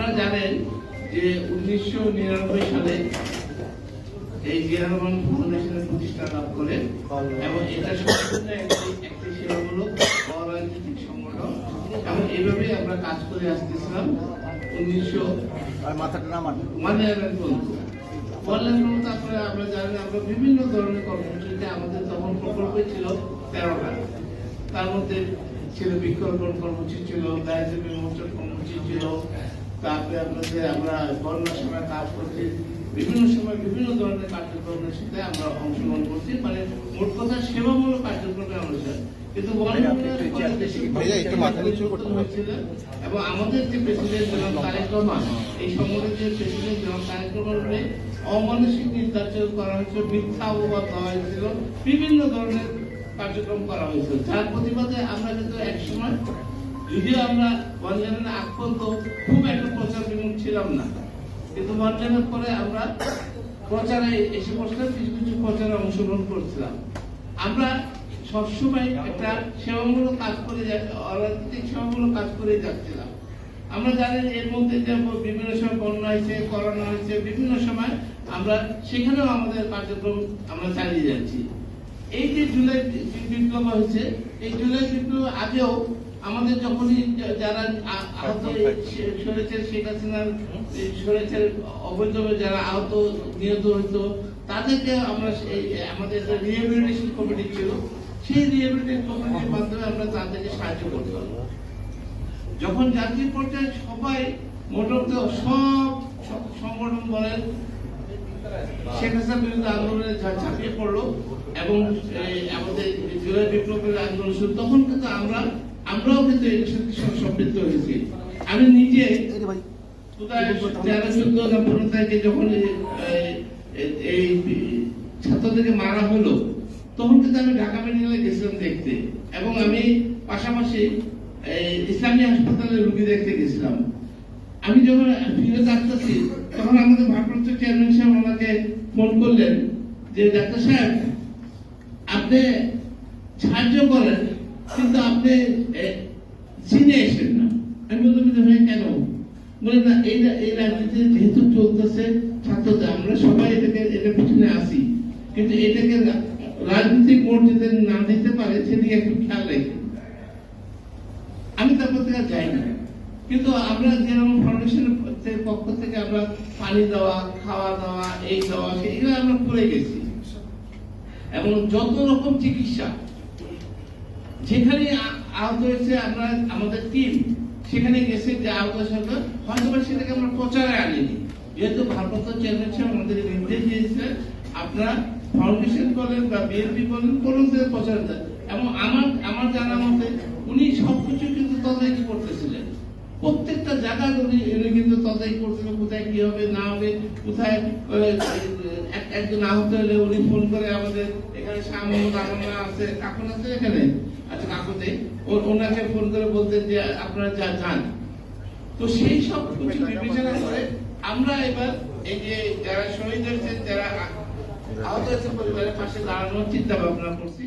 আপনারা জানেন যে 1999 সালে এই জিয়া রহমান ফাউন্ডেশনের প্রতিষ্ঠা লাভ করে এবং এটা সম্পূর্ণ একটি সেবামূলক অরাজনৈতিক সংগঠন এবং এইভাবেই আমরা কাজ করে আসতেছিলাম 1991 তারপরে আমরা জানি আমরা বিভিন্ন ধরনের কর্মসূচিতে আমাদের তখন প্রকল্প ছিল 13টা। তার মধ্যে ছিল বৃক্ষরোপণ কর্মসূচি ছিল, দারিদ্র বিমোচন কর্মসূচি ছিল, তারপরে আপনাদের আমরা বন্যার সময় কাজ করছি, বিভিন্ন সময় বিভিন্ন ধরনের কার্যক্রমের সাথে আমরা অংশগ্রহণ করছি, মানে মোট কথা সেবামূলক কার্যক্রমে আমরা কিন্তু এবং আমাদের যে প্রেসিডেন্ট জনাব তারেক রহমান, এই সংগঠনের প্রেসিডেন্ট জনাব তারেক রহমানের অমানসিক নির্যাতন করা হয়েছিল, মিথ্যা অপবাদ দেওয়া হয়েছিল, বিভিন্ন ধরনের কার্যক্রম করা হয়েছিল, যার প্রতিবাদে আমরা কিন্তু একসময় যদিও আমরা বনজানের আগ পর্যন্ত খুব একটা প্রচার বিমুখ ছিলাম না, কিন্তু বনজানের পরে আমরা প্রচারে এসে বসলাম, কিছু কিছু প্রচারে অংশগ্রহণ করছিলাম। আমরা সবসময় একটা সেবামূলক কাজ করে অরাজনৈতিক সেবামূলক কাজ করে যাচ্ছিলাম। আমরা জানেন এর মধ্যে যে বিভিন্ন সময় বন্যা হয়েছে, করোনা হয়েছে, বিভিন্ন সময় আমরা সেখানেও আমাদের কার্যক্রম আমরা চালিয়ে যাচ্ছি। এই যে জুলাই বিপ্লব হয়েছে, এই জুলাই বিপ্লব আগেও আমাদের যখনই যারা আহত সরেছে, শেখ হাসিনার সরেছে অবৈধভাবে যারা আহত নিহত হইতো, তাদেরকে আমরা আমাদের রিহ্যাবিলিটেশন কমিটি ছিল, সেই রিহ্যাবিলিটেশন কমিটির মাধ্যমে আমরা তাদেরকে সাহায্য করতাম। যখন জাতীয় পর্যায়ে সবাই মোটামুটি সব সংগঠন বলেন শেখ হাসিনার বিরুদ্ধে আন্দোলনে ঝাঁপিয়ে পড়লো এবং আমাদের জুলাই বিপ্লবের আন্দোলন শুরু, তখন কিন্তু আমরাও কিন্তু এর সাথে সম্পৃক্ত হয়েছি। আমি নিজে 2014 তারিখে যখন এই ছাত্রদেরকে মারা হলো, তখন কিন্তু আমি ঢাকা মেডিকেলে গেছিলাম দেখতে, এবং আমি পাশাপাশি ইসলামী হাসপাতালে রোগী দেখতে গেছিলাম। আমি যখন ফিরে আসতেছি, তখন আমাদের ভারপ্রাপ্ত চেয়ারম্যান সাহেব আমাকে ফোন করলেন যে ডাক্তার সাহেব, আপনি সাহায্য করেন কিন্তু আপনি চিনে এসেন না। আমি বললাম ভাই কেন? বলে না, এই রাজনীতি যেহেতু চলতেছে ছাত্রদের, আমরা সবাই এটা পিছনে আসি, কিন্তু এটাকে রাজনৈতিক মোড় যাতে না দিতে পারে সেদিকে একটু খেয়াল রাখেন। আমি তারপর থেকে যাই না, কিন্তু আমরা যেরকম ফাউন্ডেশনের পক্ষ থেকে আমরা পানি দেওয়া, খাওয়া দাওয়া, এই দেওয়া, এগুলো আমরা করে গেছি। এবং যত রকম চিকিৎসা যেখানে আহত হয়েছে, আমরা আমাদের টিম সেখানে গেছে, যে আহত সরকার হয়তো সেটাকে আমরা প্রচারে আনিনি, যেহেতু ভারপ্রাপ্ত চেয়ারম্যান সাহেব আমাদের নির্দেশ দিয়েছিলেন আপনারা ফাউন্ডেশন বলেন বা বিএনপি বলেন কোন প্রচার দেন। এবং আমার জানা মতে উনি সবকিছু কিন্তু তদারকি করতেছিলেন, প্রত্যেকটা জায়গা উনি কিন্তু তদারকি করতেছিলেন, কোথায় কি হবে না হবে, কোথায় একজন আহত হলে উনি ফোন করে আমাদের এখানে শাহ মোহাম্মদ আছে, কাকুন আছে এখানে, আচ্ছা কাকুতে ওনাকে ফোন করে বলতেন যে আপনারা যান। তো সেই সব কিছু বিবেচনা করে আমরা এবার এই যে যারা শহীদ হয়েছে, যারা আহত হয়েছে, পরিবারের পাশে দাঁড়ানোর চিন্তা ভাবনা করছি।